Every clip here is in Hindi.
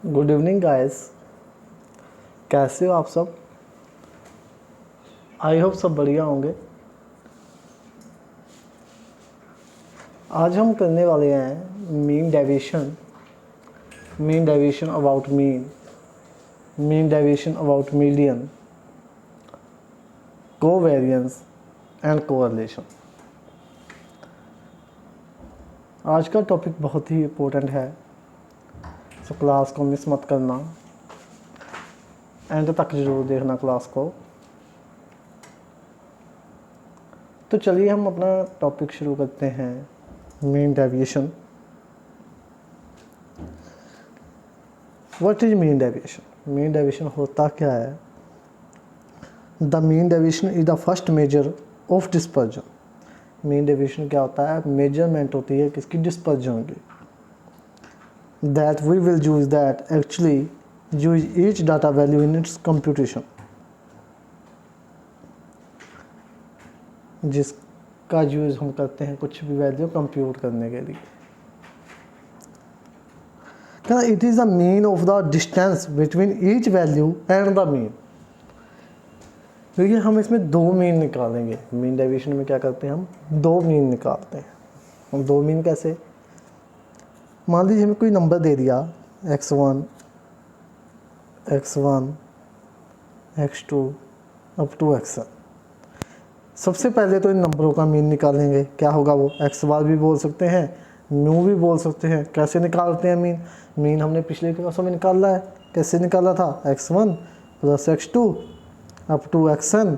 गुड इवनिंग गाइस, कैसे हो आप सब। आई होप सब बढ़िया होंगे। आज हम करने वाले हैं mean deviation about mean deviation about median, covariance and correlation. आज का टॉपिक बहुत ही इम्पोर्टेंट है, तो क्लास को मिस मत करना, एंड तक जरूर देखना क्लास को। तो चलिए हम अपना टॉपिक शुरू करते हैं। Mean deviation. What is mean deviation? Mean deviation होता क्या है? The mean deviation is the first measure of dispersion. Mean deviation क्या होता है? मेजरमेंट होती है किसकी? डिस्पर्जन की। That we will use that actually use each data value in its computation. जिसका यूज हम करते हैं कुछ भी वैल्यू कंप्यूट करने के लिए। It is the mean of the distance between each value and the mean. देखिए हम इसमें दो मीन निकालेंगे। मीन डेविएशन में क्या करते हैं? हम दो मीन निकालते हैं। हम दो मीन कैसे? मान लीजिए हमें कोई नंबर दे दिया x1, x2 up to xn। सबसे पहले तो इन नंबरों का मीन निकालेंगे। क्या होगा वो? एक्स बार भी बोल सकते हैं, म्यू भी बोल सकते हैं। कैसे निकालते हैं मीन? मीन हमने पिछले क्लासों में निकाला है। कैसे निकाला था? x1 plus x2 up to xn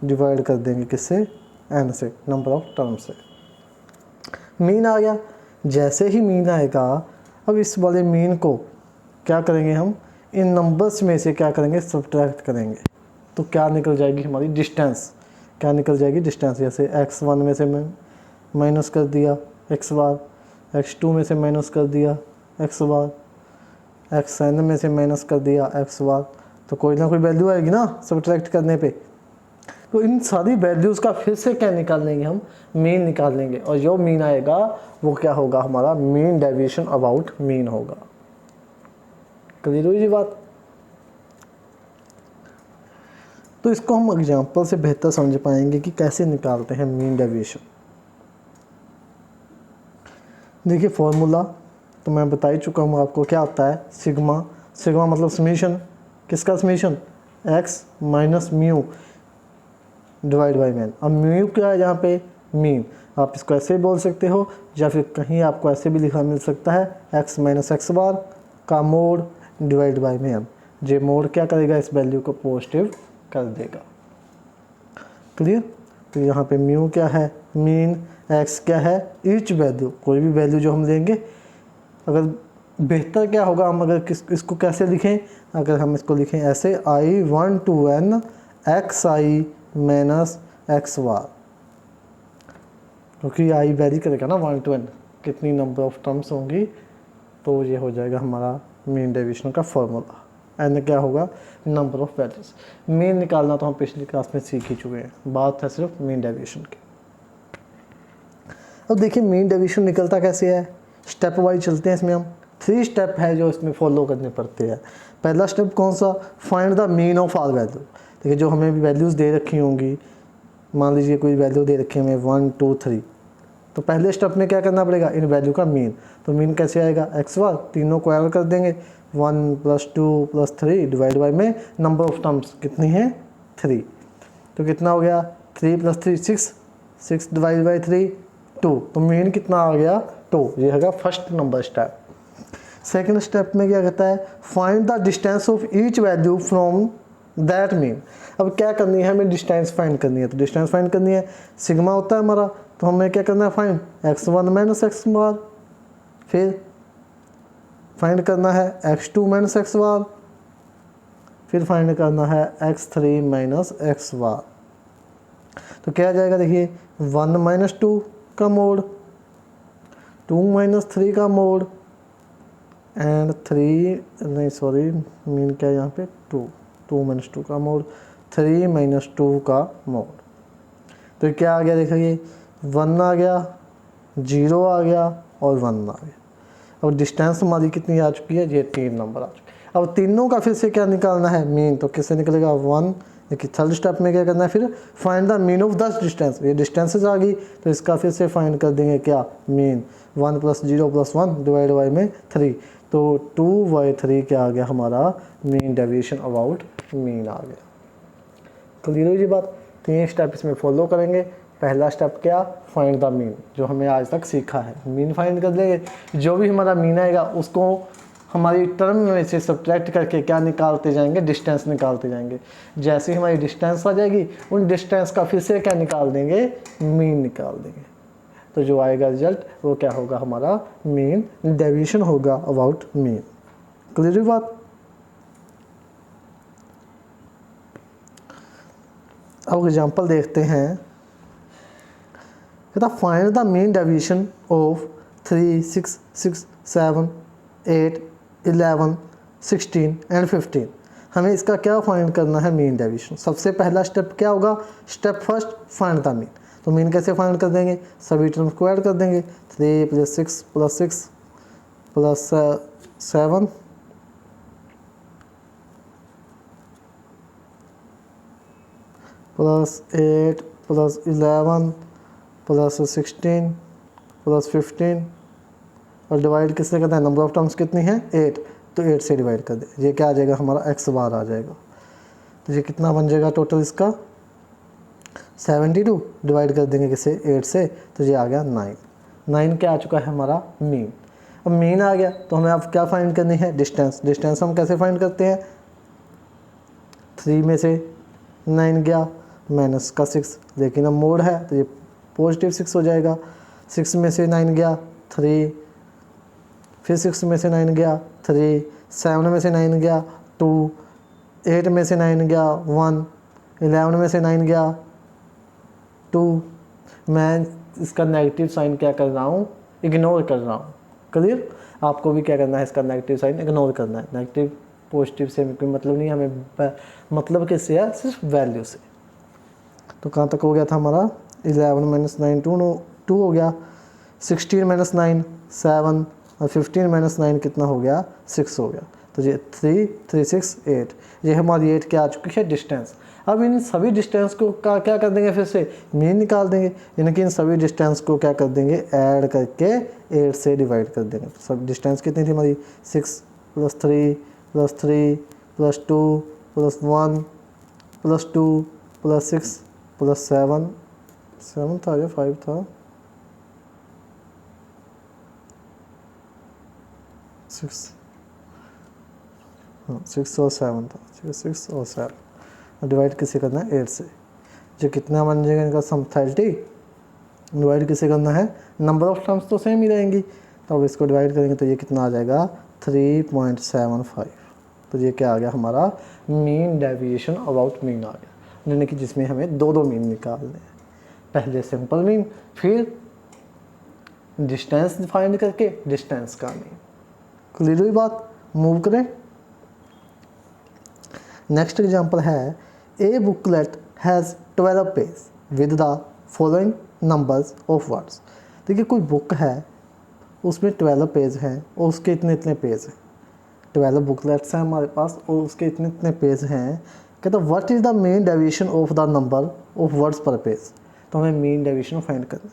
divide कर देंगे किससे? n से, नंबर ऑफ टर्म से। मीन आ गया। जैसे ही मीन आएगा, अब इस वाले मीन को क्या करेंगे? हम इन नंबर्स में से क्या करेंगे? सब्ट्रैक्ट करेंगे। तो क्या निकल जाएगी हमारी? डिस्टेंस। क्या निकल जाएगी? डिस्टेंस। जैसे x1 में से माइनस कर दिया x बार, x2 में से माइनस कर दिया x बार, xn में से माइनस कर दिया x बार। तो कोई ना कोई वैल्यू आएगी ना सब्ट्रैक्ट करने पे। तो इन सारी वैल्यूज़ का फिर से क्या निकाल लेंगे? हम मीन निकाल लेंगे। और जो मीन आएगा वो क्या होगा? हमारा मीन डेविएशन अबाउट मीन होगा। क्लियर हुई जी बात? तो इसको हम एग्जांपल से बेहतर समझ पाएंगे कि कैसे निकालते हैं मीन डेविएशन। देखिए फॉर्मूला तो मैं बता ही चुका हूँ आपको। क्या होता है? सिग्मा। सिग्मा मतलब समीशन। किसका summation? x minus mu divide by man. अब म्यू क्या है यहाँ पे? मीन। आप इसको ऐसे बोल सकते हो, या फिर कहीं आपको ऐसे भी लिखा मिल सकता है x माइनस एक्स बार का mode divide by man. J mode क्या करेगा? इस वैल्यू को पॉजिटिव कर देगा। क्लियर? तो यहाँ पे म्यू क्या है? मीन। x क्या है? Each value. कोई भी वैल्यू जो हम लेंगे, अगर बेहतर क्या होगा हम अगर इसको कैसे लिखें? अगर हम इसको लिखें ऐसे i1 to n xi minus x bar, क्योंकि आई वेरी करेगा ना 1 to n, कितनी नंबर ऑफ टर्म्स होंगी। तो ये हो जाएगा हमारा मीन डेविएशन का फॉर्मूला। एन क्या होगा? Number of values. मीन निकालना तो हम पिछली क्लास में सीख ही चुके हैं। बात है सिर्फ मीन डेविएशन की। अब देखिए मीन डेविएशन निकलता कैसे है? स्टेप वाइज चलते हैं। इसमें हम 3 स्टेप है जो इसमें फॉलो करने पड़ते हैं। पहला स्टेप कौन सा? Find the mean of all value. देखिए जो हमें भी वैल्यूज़ दे रखी होंगी, मान लीजिए कोई वैल्यू दे रखी है हमें 1 2 3, तो पहले स्टेप में क्या करना पड़ेगा? इन वैल्यू का मीन। तो मीन कैसे आएगा? एक्स बार, तीनों को ऐड कर देंगे, 1 + 2 + 3 डिवाइड बाई में नंबर ऑफ टर्म्स कितनी है? 3। तो कितना हो गया? 3 + 3 6, 6 डिवाइड बाई 3 2। तो मीन कितना आ गया? 2। ये है first number step. Second step में क्या कहता है? Find the distance of each value from that mean. अब क्या करनी है? हमें डिस्टेंस फाइंड करनी है। तो डिस्टेंस फाइंड करनी है, सिग्मा होता है हमारा, तो हमें क्या करना है? फाइंड x1 माइनस एक्स बार। फिर फाइंड करना है x2 माइनस एक्स बार। फिर फाइंड करना है x3 माइनस एक्स बार। तो क्या आ जाएगा? देखिए 1 माइनस 2 का मोड, 2 माइनस 3 का मोड, एंड 3 नहीं सॉरी मीन क्या है यहाँ पे? 2 माइनस 2 का मोड, 3 माइनस 2 का मोड। तो क्या आ गया? देखिए 1 आ गया, 0 आ गया और 1 आ गया। अब डिस्टेंस हमारी कितनी आ चुकी है, ये 3 नंबर आ चुके हैं। अब तीनों का फिर से क्या निकालना है, मीन। तो किससे निकलेगा 1। देखिए थर्ड स्टेप में क्या करना है, फिर find the mean of 10 distance. ये डिस्टेंसेज आ गई तो इसका फिर से फाइंड कर देंगे क्या, मीन। 1 + 0 + 1 डिवाइड बाई में 3, तो 2/3 क्या आ गया हमारा, मीन डेविएशन अबाउट मीन आ गया। क्लियर हुई जी बात। 3 स्टेप इसमें फॉलो करेंगे। पहला स्टेप क्या, फाइंड द मीन, जो हमने आज तक सीखा है। मीन फाइंड कर लेंगे, जो भी हमारा मीन आएगा उसको हमारी टर्म में से सब्ट्रैक्ट करके क्या निकालते जाएंगे, डिस्टेंस निकालते जाएंगे। जैसे ही हमारी डिस्टेंस आ जाएगी उन डिस्टेंस का फिर से क्या निकाल देंगे, मीन निकाल देंगे। तो जो आएगा रिजल्ट वो क्या होगा, हमारा मीन डेविएशन होगा अबाउट मीन। क्लियर हुई बात। अब एग्जाम्पल देखते हैं। कहता find the mean deviation of 3, 6, 6, 7, 8, 11, 16 and 15। हमें इसका क्या फाइंड करना है, मीन डेविएशन। सबसे पहला स्टेप क्या होगा, step first find the mean. तो मीन कैसे फाइंड कर देंगे, सभी टर्म्स को ऐड कर देंगे। 3 + 6 + 6 + 7 +8 + 11 + 16 + 15 और डिवाइड किससे करना है, नंबर ऑफ टर्म्स कितनी है 8, तो 8 से डिवाइड कर दे। ये क्या आ जाएगा हमारा x बार आ जाएगा। तो ये कितना बन जाएगा टोटल इसका 72, डिवाइड कर देंगे किसे 8 से, तो ये आ गया 9 क्या आ चुका है हमारा मीन। अब मीन आ गया तो हमें अब क्या फाइंड करनी है, डिस्टेंस। डिस्टेंस हम कैसे फाइंड करते हैं, 3 में से 9 गया माइनस का 6, लेकिन अब मोड है तो ये पॉजिटिव 6 हो जाएगा। 6 में से 9 गया 3, फिर 6 में से 9 गया 3, 7 में से 9 गया 2, 8 में से 9 गया 1, 11 में से 9 गया 2। मैं इसका नेगेटिव साइन क्या कर रहा हूँ, इग्नोर कर रहा हूँ। क्लियर। आपको भी क्या करना है, इसका नेगेटिव साइन इग्नोर करना है। नेगेटिव पॉजिटिव से कोई मतलब नहीं, हमें मतलब किससे है, सिर्फ वैल्यू से। तो कहाँ तक हो गया था हमारा, 11 - 9 2 हो गया, 16 - 9 7 और 15 - 9 कितना हो गया 6 हो गया। तो ये 3 3 6 8, ये हमारी 8 क्या आ चुकी है, डिस्टेंस। अब इन सभी डिस्टेंस को क्या कर देंगे, फिर से मीन निकाल देंगे। यानी कि इन सभी डिस्टेंस को क्या कर देंगे, ऐड करके 8 से डिवाइड कर देंगे। तो सब डिस्टेंस कितनी थी हमारी, 6 + 3 + 3 + 2 + 1 + 2 + 6 + 7 था या 5 था, 6 और 7 था, 6 और 7। डिवाइड किसे करना है 8 से। जो कितना बन जाएगा इनका सम 30, डिवाइड किसे करना है, नंबर ऑफ टर्म्स तो सेम ही रहेंगी, तो अब इसको डिवाइड करेंगे तो ये कितना आ जाएगा 3.75। तो ये क्या आ गया हमारा मीन डेविएशन अबाउट मीन आ गया। यानी कि जिसमें हमें दो मीन निकालने हैं, पहले सिंपल मीन, फिर डिस्टेंस फाइंड करके डिस्टेंस का मीन। क्लियर हुई बात। मूव करें। नेक्स्ट एग्जांपल है, a booklet has 12 page with the following numbers of words. देखिए कोई बुक है, उसमें 12 पेज हैं और उसके इतने इतने पेज हैं। 12 बुकलेट्स हैं हमारे पास और उसके इतने इतने पेज हैं। कहते what is the main deviation of the number of words पर पेज। तो हमें मेन डेविएशन फाइंड करना है।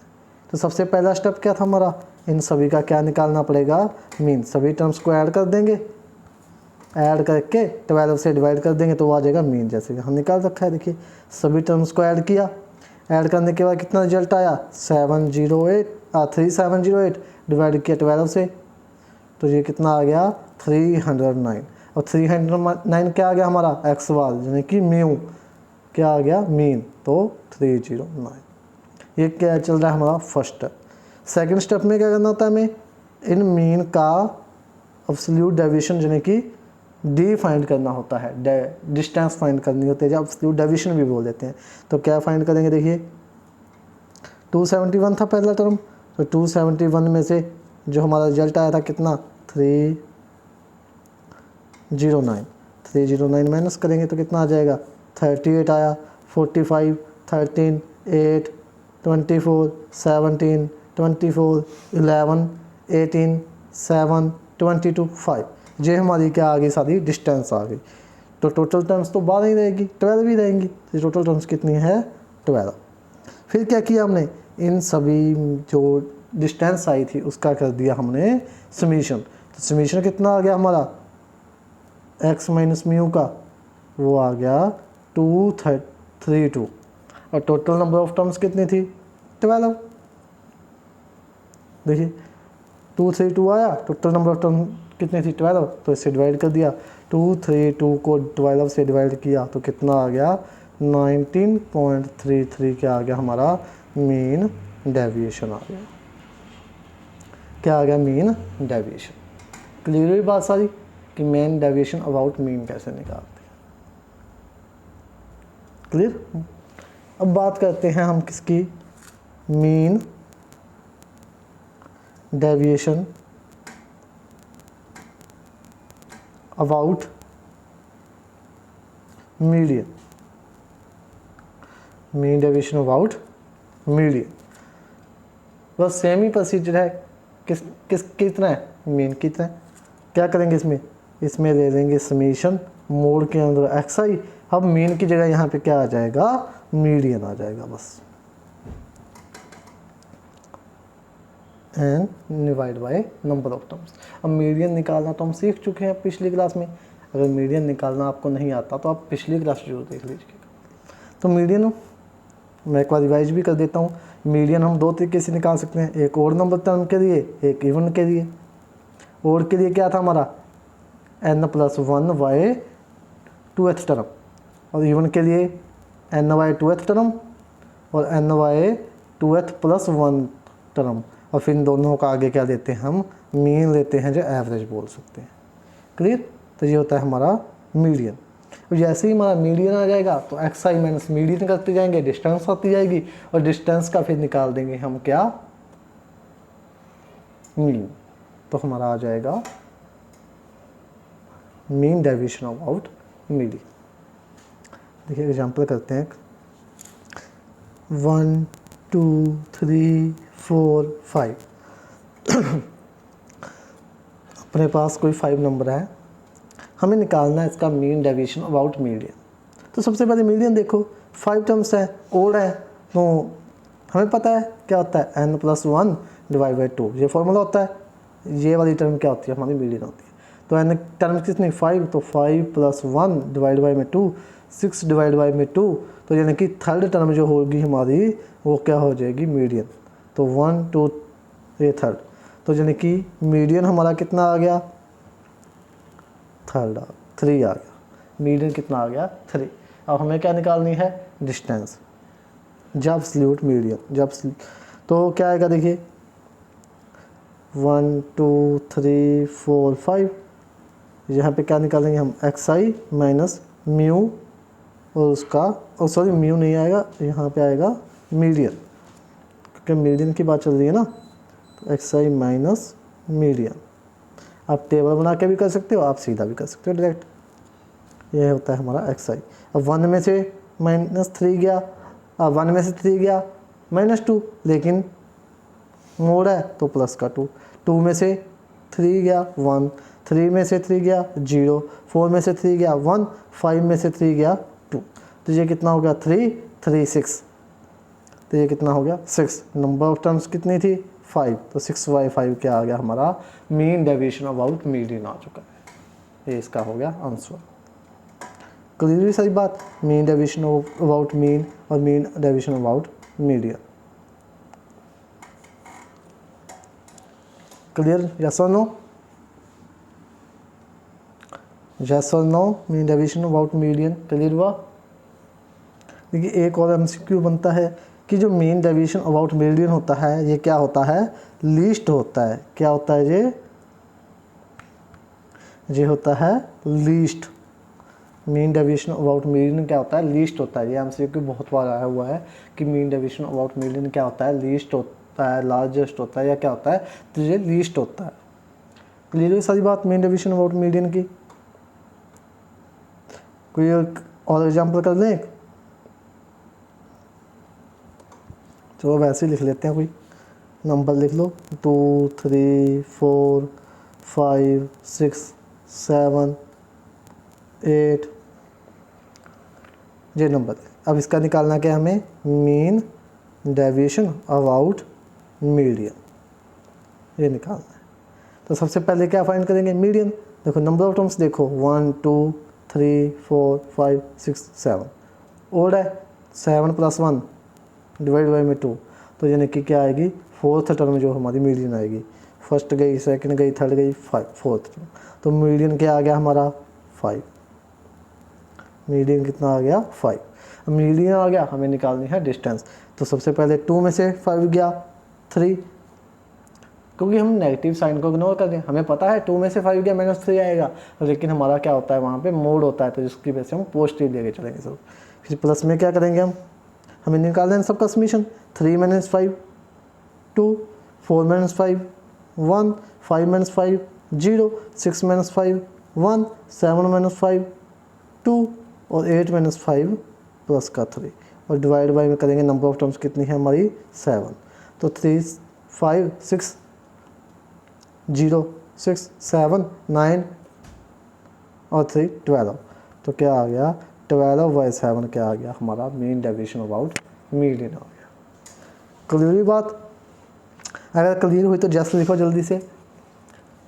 तो सबसे पहला स्टेप क्या था हमारा, इन सभी का क्या निकालना पड़ेगा, मीन। सभी टर्म्स को ऐड कर देंगे, ऐड करके 12 से डिवाइड कर देंगे तो वो आ जाएगा मीन। जैसे कि हम निकाल रखा है, देखिए सभी टर्म्स को ऐड किया, ऐड करने के बाद कितना रिजल्ट आया 3708 डिवाइड किया 12 से, तो ये कितना आ गया 309। और 309 क्या आ गया हमारा एक्स बार, यानी कि म्यू क्या आ गया मीन, तो 309। ये क्या चल रहा है हमारा फर्स्ट स्टेप। सेकेंड स्टेप में क्या करना होता है हमें, इन मीन का एब्सोल्यूट डेविएशन यानी कि डी फाइंड करना होता है, डिस्टेंस फाइंड करनी होती है, जब एब्सोल्यूट डेविएशन भी बोल देते हैं। तो क्या फाइंड करेंगे, देखिए 271 था पहला टर्म, तो 271 में से जो हमारा रिजल्ट आया था कितना 309 माइनस करेंगे तो कितना आ जाएगा 38 आया, 45 13 8 24 17 24 11 18 7, 22, 5, ये हमारी क्या आ गई, सारी डिस्टेंस आ गई। तो टोटल टर्म्स तो 12 ही रहेगी, 12 ही रहेंगी। तो टोटल टर्म्स कितनी है, 12। फिर क्या किया हमने, इन सभी जो डिस्टेंस आई थी उसका कर दिया हमने समीशन। तो समीशन कितना आ गया हमारा, x माइनस म्यू का, वो आ गया 232। और टोटल नंबर ऑफ टर्म्स कितनी थी, 12। देखिए 232 आया, टोटल नंबर ऑफ टर्म कितनी थी, 12। तो इससे डिवाइड कर दिया, 232 को 12 से डिवाइड किया तो कितना आ गया, 19.33 क्या आ गया हमारा, मीन डेविएशन आ गया। क्या आ गया, मीन डेविएशन। क्लियर हुई बात सारी कि मीन डेविएशन अबाउट मीन कैसे निकालते हैं। क्लियर। अब बात करते हैं हम किसकी, mean deviation about median. Mean deviation about median, बस सेम ही प्रोसीजर है। कितना है, मीन कितना है। क्या करेंगे इसमें ले लेंगे समीशन, मोड के अंदर एक्स आई। अब मीन की जगह यहाँ पे क्या आ जाएगा, मीडियन आ जाएगा बस, and divide by number of terms. अब मीडियन निकालना तो हम सीख चुके हैं पिछली क्लास में। अगर मीडियन निकालना आपको नहीं आता तो आप पिछली क्लास जरूर देख लीजिएगा। तो मीडियन मैं एक बार रिवाइज भी कर देता हूँ। मीडियन हम दो तरीके से निकाल सकते हैं, एक ओड नंबर टर्म के लिए, एक इवन के लिए। ओड के लिए क्या था हमारा, n+1 बाय 2th टर्म, और इवन के लिए n बाय 2th टर्म और n बाय 2th + 1 टर्म। और फिर इन दोनों का आगे क्या लेते हैं, हम मीन लेते हैं, जो एवरेज बोल सकते हैं। क्लियर। तो ये होता है हमारा मीडियन। और जैसे ही हमारा मीडियन आ जाएगा तो एक्स आई माइनस मीडियन करते जाएंगे, डिस्टेंस आती जाएगी, और डिस्टेंस का फिर निकाल देंगे हम क्या, मीन। तो हमारा आ जाएगा मीन डेविएशन अबाउट मीडियन। देखिए एग्जांपल करते हैं, 1 2 3 4 5 अपने पास कोई 5 नंबर है, हमें निकालना है इसका मीन डेविएशन अबाउट मीडियन। तो सबसे पहले मीडियन देखो, 5 टर्म्स है, ओड है, तो हमें पता है क्या होता है, n+1 डिवाइड बाई 2, ये फॉर्मूला होता है। ये वाली टर्म क्या होती है, हमारी मीडियन होती है। तो n टर्म कितनी, 5, तो 5 + 1 डिवाइड बाई में 2, 6 डिवाइड बाई में 2, तो यानी कि थर्ड टर्म जो होगी हमारी वो क्या हो जाएगी, मीडियन। तो 1 2 ये थर्ड, तो यानी कि मीडियन हमारा कितना आ गया, थर्ड 3 आ गया। मीडियन कितना आ गया, 3। अब हमें क्या निकालनी है, डिस्टेंस, जब एब्सोल्यूट मीडियन, जब तो क्या आएगा, देखिए 1 2 3 4 5, यहाँ पे क्या निकालेंगे हम, एक्स आई माइनस म्यू, और उसका सॉरी म्यू नहीं आएगा, यहाँ पे आएगा मीडियन, क्योंकि मीडियन की बात चल रही है ना। तो एक्स आई माइनस मीडियन, आप टेबल बना के भी कर सकते हो, आप सीधा भी कर सकते हो डायरेक्ट। यह होता है हमारा एक्स आई। अब 1 में से -3 गया, अब 1 में से 3 गया -2, लेकिन मोड है तो प्लस का 2, 2 में से 3 गया 1, 3 में से 3 गया 0, 4 में से 3 गया 1, 5 में से 3 गया 2। तो ये कितना हो गया, 3 3 6, तो ये कितना हो गया 6। नंबर ऑफ टर्म्स कितनी थी, 5, तो 6/5 क्या आ गया हमारा, मीन डेविएशन अबाउट मीडियन आ चुका है। ये इसका हो गया आंसर। क्लियर सारी बात, मीन डेविएशन अबाउट मीन और mean deviation about median. Clear, yes और नो, यस और no, mean deviation about median clear हुआ। देखिए एक और एमसीक्यू बनता है कि जो मीन डेविएशन अबाउट मीडियन होता है, ये क्या होता है, लीस्ट होता है। क्या होता है ये होता है least. Mean deviation about median क्या होता है, लीस्ट होता है। ये एमसीक्यू बहुत बार आया हुआ है कि मीन डेविएशन अबाउट मीडियन क्या होता है, लीस्ट होता है, लार्जेस्ट होता है, या क्या होता है, तो ये लीस्ट होता है। क्लियर हुई सारी बात मीन डेविएशन अबाउट मीडियन की। कोई और एग्जाम्पल कर दें, चलो वैसे ही लिख लेते हैं, कोई नंबर लिख लो, 2 3 4 5 6 7 8, ये नंबर है। अब इसका निकालना क्या है हमें, मीन डेविएशन अबाउट मीडियन, ये निकालना है। तो सबसे पहले क्या फाइंड करेंगे, मीडियन। देखो नंबर ऑफ टर्म्स देखो 1 2 3 4 5 6 7, ओड है 7 + 1 डिवाइड बाई में 2, तो यानी कि क्या आएगी, फोर्थ टर्म जो हमारी मीडियन आएगी। फर्स्ट गई, सेकंड गई, थर्ड गई, फोर्थ टर्म, तो मीडियन क्या आ गया हमारा 5। मीडियन कितना आ गया 5। मीडियन आ गया, हमें निकालनी है डिस्टेंस। तो सबसे पहले 2 में से 5 गया 3, क्योंकि हम नेगेटिव साइन को इग्नोर कर दें, हमें पता है 2 में से 5 गया -3 आएगा, लेकिन हमारा क्या होता है वहाँ पे मोड होता है, तो जिसकी वजह से हम पॉजिटिव लेके चलेंगे सब। फिर प्लस में क्या करेंगे हमें निकालना है सबका समीशन। 3 - 5 2, 4 - 5 1, 5 - 5 0, 6 - 5 1, 7 - 5 2 और 8 - 5 प्लस का 3, और डिवाइड बाई में करेंगे नंबर ऑफ टर्म्स कितनी है हमारी 7। तो 3 5 6 0 6 7 9 और 3 12, तो क्या आ गया 12/7 क्या आ गया हमारा मीन डेविएशन अबाउट मीडियन आ गया। क्लियर हुई बात? अगर क्लियर हुई तो जस्ट लिखो जल्दी से।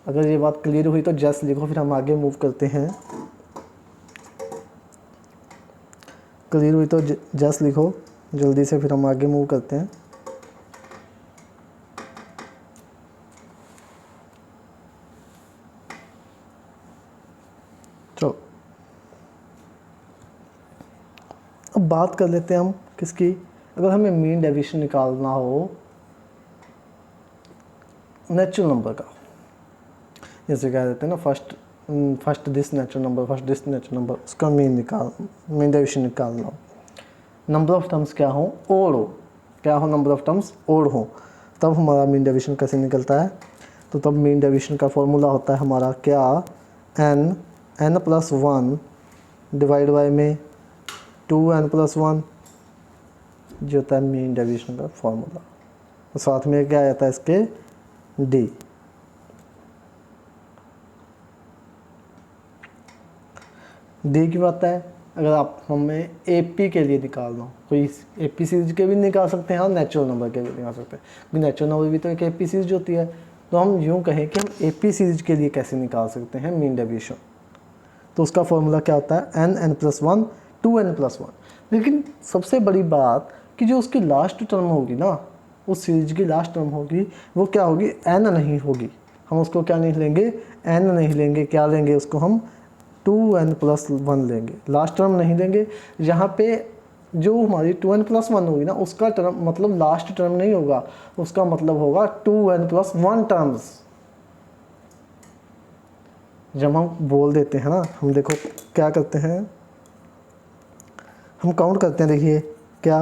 अगर ये बात क्लियर हुई तो जस्ट लिखो, फिर हम आगे मूव करते हैं। क्लियर हुई तो जस्ट लिखो जल्दी से, फिर हम आगे मूव करते हैं। चलो अब बात कर लेते हैं हम किसकी, अगर हमें मीन डेविएशन निकालना हो नेचुरल नंबर का, जैसे कह देते हैं ना फर्स्ट दिस नेचुरल नंबर, उसका मीन डेविएशन निकालना हो, नंबर ऑफ टर्म्स क्या हो, ओड हो, नंबर ऑफ टर्म्स ओड हो, तब हमारा मीन डेविएशन कैसे निकलता है। तो तब मीन डेविएशन का फॉर्मूला होता है हमारा क्या, n + 1 डिवाइड बाय में 2n + 1, जो होता है मीन डेविएशन का फॉर्मूला। तो साथ में क्या आता है इसके, d। डी की बात है, अगर आप हमें एपी के लिए निकालना हो, कोई एपी सीरीज के भी निकाल सकते हैं और नेचुरल नंबर के भी निकाल सकते हैं, क्योंकि नेचुरल नंबर भी तो एक एपी सीरीज होती है। तो हम यूँ कहें कि हम एपी सीरीज के लिए कैसे निकाल सकते हैं मीन डेविएशन, तो उसका फॉर्मूला क्या होता है, n + 1 2n + 1। लेकिन सबसे बड़ी बात कि जो उसकी लास्ट टर्म होगी ना, उस सीरीज की लास्ट टर्म होगी, वो क्या होगी, n नहीं होगी। हम उसको क्या नहीं लेंगे, n नहीं लेंगे, क्या लेंगे उसको हम 2n + 1 लेंगे, लास्ट टर्म नहीं लेंगे। यहाँ पे जो हमारी 2n + 1 होगी ना, उसका टर्म मतलब लास्ट टर्म नहीं होगा, उसका मतलब होगा 2n + 1 टर्म्स। जब हम बोल देते हैं ना, हम देखो क्या करते हैं, हम काउंट करते हैं, देखिए क्या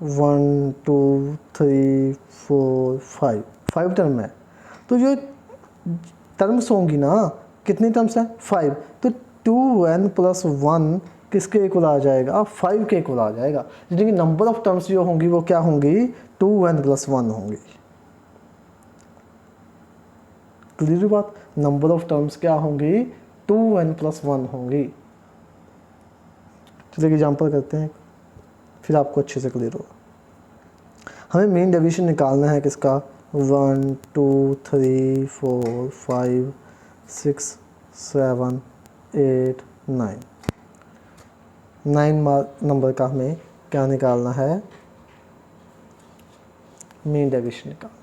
1 2 3 4 5 टर्म है। तो जो टर्म्स होंगी ना, कितनी टर्म्स हैं 5, तो 2n + 1 किसके इक्वल आ जाएगा, 5 के इक्वल आ जाएगा। यानी कि नंबर ऑफ टर्म्स जो होंगी वो क्या होंगी, 2n + 1 होंगी। क्लियर बात, नंबर ऑफ टर्म्स क्या होंगी, 2n + 1 होंगी। चलिए एग्जाम्पल करते हैं, फिर आपको अच्छे से क्लियर होगा। हमें मीन डेविएशन निकालना है किसका, 1 2 3 4 5 6 7 8 9 नंबर का हमें क्या निकालना है, मीन डेविएशन निकालना।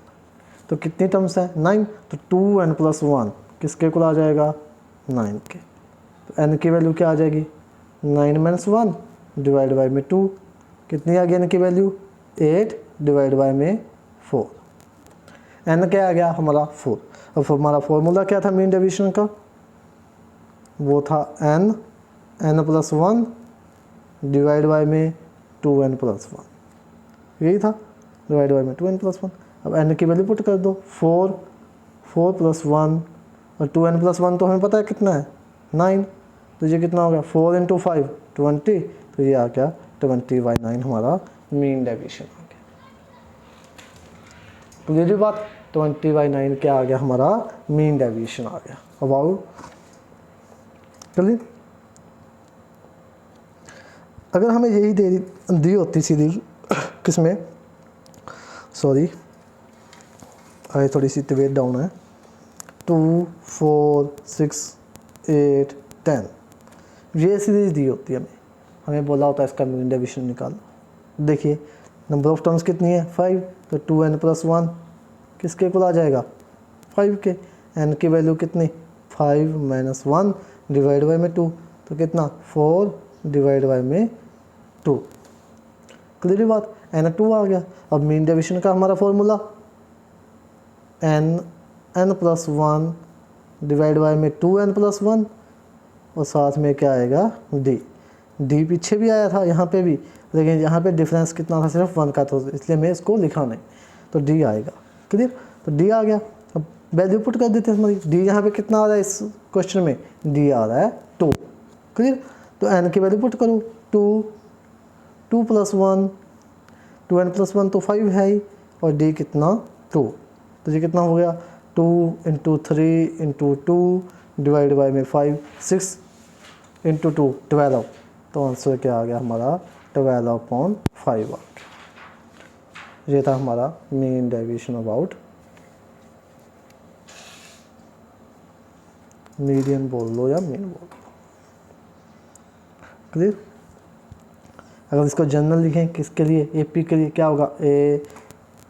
तो कितनी टर्म्स है, 9, तो 2n + 1 किसके इक्वल आ जाएगा, 9 के। तो n की वैल्यू क्या आ जाएगी, 9 - 1 डिवाइड बाय में 2, कितनी आ गई n की वैल्यू, 8 डिवाइड बाय में 4। n क्या आ गया हमारा 4। अब हमारा फॉर्मूला क्या था मीन डेविएशन का, वो था n + 1 डिवाइड बाय में 2n + 1, यही था, डिवाइड बाय में 2n + 1। अब n की वैल्यू पुट कर दो, 4 + 1 और 2n + 1 तो हमें पता है कितना है 9, तो ये कितना हो गया 4 × 5 20, तो ये आ गया 20/9 हमारा मीन डेविएशन आ गया। क्लियर बात। 20/9 क्या आ गया हमारा मीन डेविएशन आ गया अबाउट। चलिए अगर हमें यही दी होती सीरीज किसमें, सॉरी आई थोड़ी सी तबीयत डाउन है, 2 4 6 8 10 ये सीरीज दी होती है हमें बोला होता है इसका मीन डेविएशन निकालो। देखिए नंबर ऑफ टर्म्स कितनी है 5, तो 2n + 1 किसके इक्वल आ जाएगा 5 के। n की वैल्यू कितनी 5 - 1 डिवाइड बाई में 2, तो कितना 4 डिवाइड बाई में 2। क्लियर बात, n2 आ गया। अब मीन डेविएशन का हमारा फॉर्मूला n + 1 डिवाइड बाई में 2n + 1 और साथ में क्या आएगा d पीछे भी आया था यहाँ पे भी, लेकिन यहाँ पे डिफरेंस कितना था सिर्फ 1 का, तो इसलिए मैं इसको लिखा नहीं, तो d आएगा। क्लियर, तो d आ गया। अब वैल्यू पुट कर देते हैं हमारी, d यहाँ पे कितना आ रहा है इस क्वेश्चन में d आ रहा है 2। क्लियर, तो n की वैल्यू पुट करो 2 + 1 2n + 1 तो 5 है ही, और d कितना 2, तो ये कितना हो गया 2 × 3 × 2 डिवाइड बाई में 5 6 × 2 12, तो आंसर क्या आ गया हमारा 12/5 आ गया। ये था हमारा मीन डेविएशन अबाउट मीडियन बोल लो या मीन बोल लो। क्लियर, अगर इसको जनरल लिखें किसके लिए ए पी के लिए क्या होगा ए,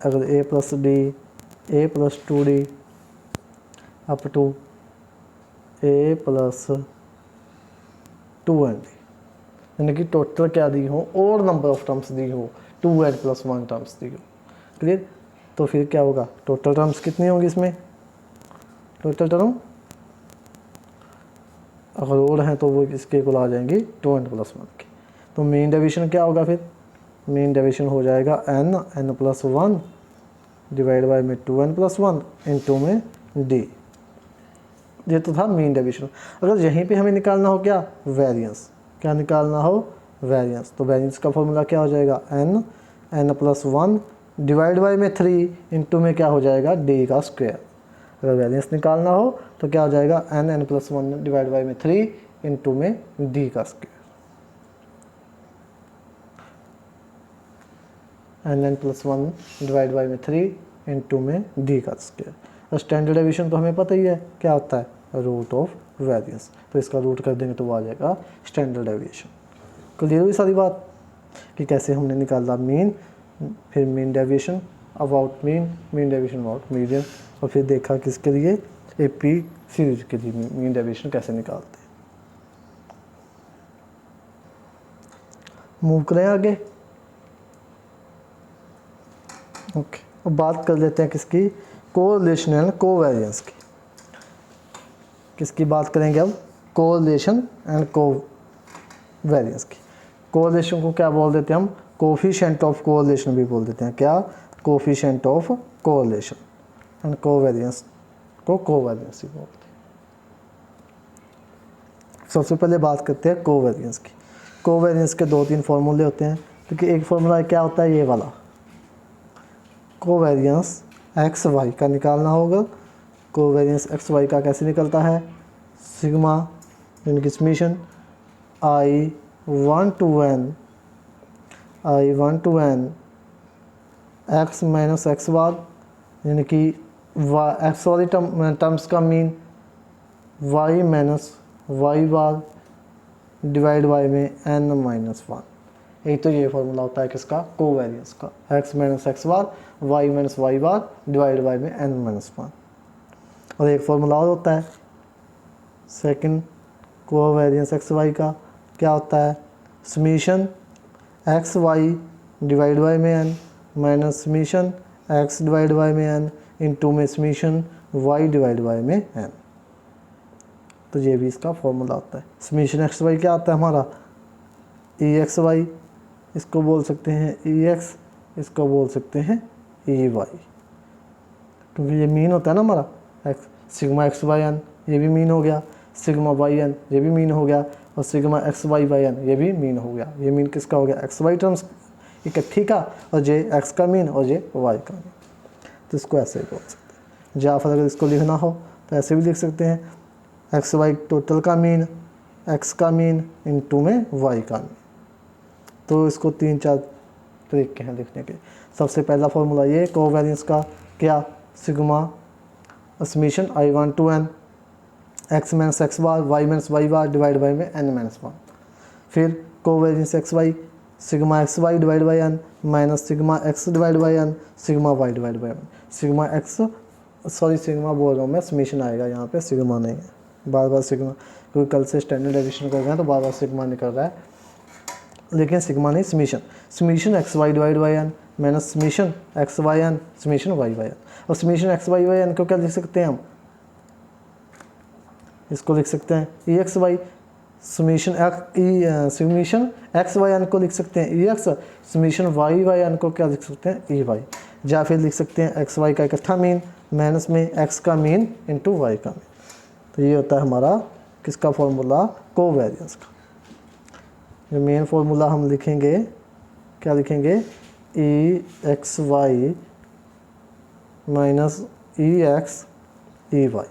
अगर a + d a + 2d up to a + 2n, यानी कि टोटल क्या दी हो और नंबर ऑफ टर्म्स दी हो 2n + 1 टर्म्स दी हो। क्लियर, तो फिर क्या होगा टोटल टर्म्स कितनी होंगी इसमें, टोटल टर्म अगर और हैं तो वो इसके इक्वल आ जाएंगी 2n + 1 की। तो मीन डेविएशन क्या होगा फिर, मीन डेविएशन हो जाएगा n + 1 डिवाइड बाई में 2n + 1 इंटू में d। ये तो था मीन डेविएशन। अगर यहीं पे हमें निकालना हो क्या वेरिएंस, क्या निकालना हो वेरिएंस, तो वेरिएंस का फॉर्मूला क्या हो जाएगा n + 1 डिवाइड बाई में 3 इंटू में क्या हो जाएगा d का स्क्वायर। अगर वेरिएंस निकालना हो तो क्या हो जाएगा n + 1 डिवाइड बाई में 3 इंटू में d का स्क्वायर। n + 1 डिवाइड बाई में 3 इंटू में d का स्क्वायर। और स्टैंडर्ड डेविएशन तो हमें पता ही है क्या होता है रूट ऑफ वेरिएंस, तो इसका रूट कर देंगे तो वो आ जाएगा स्टैंडर्ड डेविएशन। क्लियर हुई सारी बात कि कैसे हमने निकाला मीन, फिर mean deviation about mean deviation about median, और फिर देखा किसके लिए एपी सीरीज के लिए मीन डेविएशन कैसे निकालते हैं। मूव करें आगे। ओके, अब बात कर लेते हैं किसकी कोरिलेशन एंड कोवेरिएंस की। किसकी बात करेंगे अब कोरिलेशन एंड कोवेरिएंस की। कोरिलेशन को क्या बोल देते हैं हम कोफिशिएंट ऑफ कोरिलेशन भी बोल देते हैं, क्या coefficient of correlation, and covariance को कोवेरिएंस ही बोलते हैं। सबसे पहले बात करते हैं कोवेरिएंस की। कोवेरिएंस के 2-3 फॉर्मूले होते हैं, क्योंकि एक फॉर्मूला क्या होता है ये वाला कोवेरिएंस एक्स वाई का निकालना होगा। कोवेरिएंस एक्स वाई का कैसे निकलता है सिग्मा यानी कि summation I1 to n x - x बार, यानी कि एक्स वाली टर्म्स का mean y - y bar divide by में n - 1। एक तो ये फॉर्मूला होता है किसका कोवेरिएंस का, x - x bar y - y bar divide by में n - 1। और एक फॉर्मूला और होता है सेकंड कोवेरिएंस एक्स वाई का, क्या होता है summation x y divide by में n minus summation x divide by में n इंटू में समेशन y डिवाइड बाई में n। तो ये भी इसका फॉर्मूला होता है। समेशन एक्स वाई क्या आता है हमारा ई एक्स वाई, इसको बोल सकते हैं ई एक्स, इसको बोल सकते हैं ई वाई, क्योंकि ये मीन होता है ना हमारा x, sigma x by n ये भी मीन हो गया, सिग्मा वाई एन ये भी मीन हो गया, और sigma x y by n ये भी मीन हो गया। ये मीन किसका हो गया एक्स वाई टर्म्स इकट्ठी का, और जे एक्स का मीन और जे वाई का मीन, तो इसको ऐसे ही बोल सकते हैं। या फिर अगर इसको लिखना हो तो ऐसे भी लिख सकते हैं, एक्स वाई टोटल का मीन, एक्स का मीन इनटू में वाई का मीन। तो इसको 3-4 तरीके हैं लिखने के। सबसे पहला फॉर्मूला ये कोवेरियंस का, क्या, sigma summation I1 to N x minus x bar y minus y bar divide by में N माइनस 1। फिर covariance x y sigma x y divide by N minus sigma x divide by N sigma y divide by N। Sigma x, sorry sigma बोल रहा हूँ मैं, समीशन आएगा यहाँ पे, सिग्मा नहीं है, बार बार सिग्मा, क्योंकि कल से स्टैंडर्ड एडिशन कर रहे हैं तो बार बार सिग्मा निकल रहा है, लेकिन सिग्मा नहीं, summation. Summation x y divide by N minus summation x y N summation y by N। और summation x y by N को क्या लिख सकते हैं हम, इसको लिख सकते हैं e x y summation summation x y n को लिख सकते हैं e x, summation y y n को क्या लिख सकते हैं ई वाई, या फिर लिख सकते हैं एक्स वाई का इकट्ठा मीन माइनस में एक्स का मीन इंटू वाई का मीन। तो ये होता है हमारा किसका फॉर्मूला, कोवेरियंस का। जो मेन फॉर्मूला हम लिखेंगे, क्या लिखेंगे, ई x y minus E x E Y,